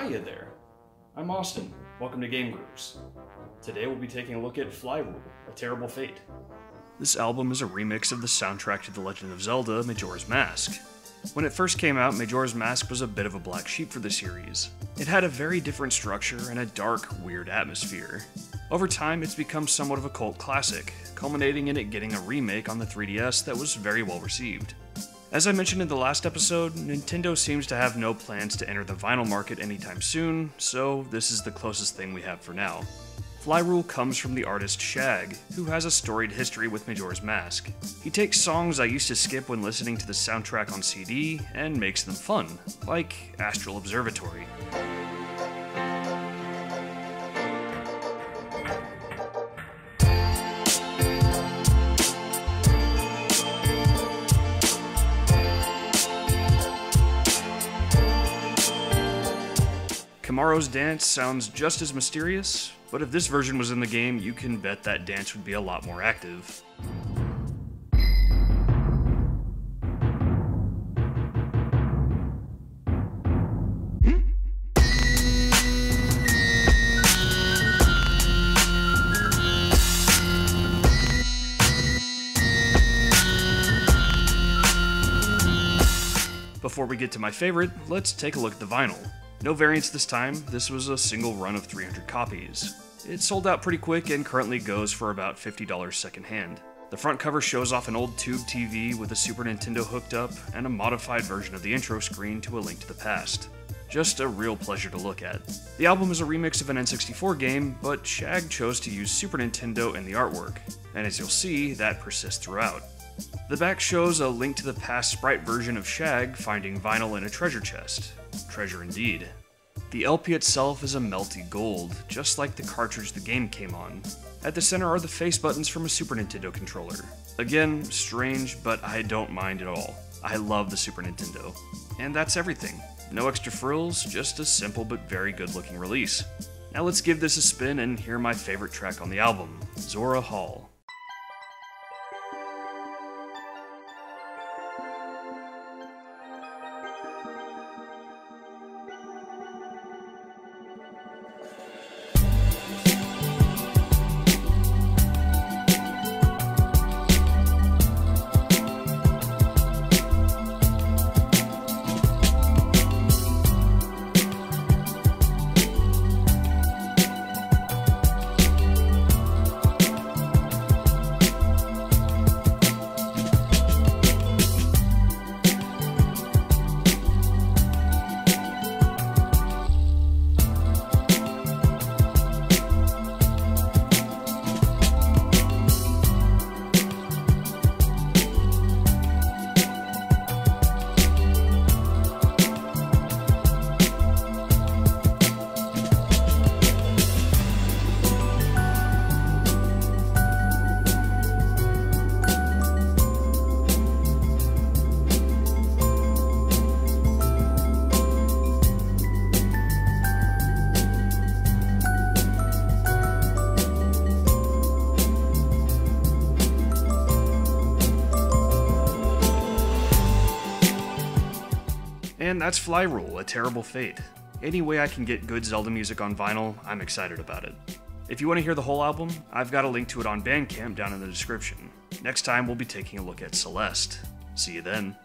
Hiya there, I'm Austin. Welcome to Game Groups. Today we'll be taking a look at Flyrule, A Terrible Fate. This album is a remix of the soundtrack to The Legend of Zelda, Majora's Mask. When it first came out, Majora's Mask was a bit of a black sheep for the series. It had a very different structure and a dark, weird atmosphere. Over time, it's become somewhat of a cult classic, culminating in it getting a remake on the 3DS that was very well received. As I mentioned in the last episode, Nintendo seems to have no plans to enter the vinyl market anytime soon, so this is the closest thing we have for now. Flyrule comes from the artist Shag, who has a storied history with Majora's Mask. He takes songs I used to skip when listening to the soundtrack on CD and makes them fun, like Astral Observatory. Kamaro's dance sounds just as mysterious, but if this version was in the game, you can bet that dance would be a lot more active. Before we get to my favorite, let's take a look at the vinyl. No variants this time, this was a single run of 300 copies. It sold out pretty quick and currently goes for about $50 secondhand. The front cover shows off an old tube TV with a Super Nintendo hooked up and a modified version of the intro screen to a link to the past. Just a real pleasure to look at. The album is a remix of an N64 game, but Shag chose to use Super Nintendo in the artwork, and as you'll see, that persists throughout. The back shows a link to the past sprite version of Shag finding vinyl in a treasure chest. Treasure indeed. The LP itself is a melty gold, just like the cartridge the game came on. At the center are the face buttons from a Super Nintendo controller. Again, strange, but I don't mind at all. I love the Super Nintendo. And that's everything. No extra frills, just a simple but very good looking release. Now let's give this a spin and hear my favorite track on the album, Zora Hall. And that's Flyrule, A Terrible Fate. Any way I can get good Zelda music on vinyl, I'm excited about it. If you want to hear the whole album, I've got a link to it on Bandcamp down in the description. Next time we'll be taking a look at Celeste. See you then.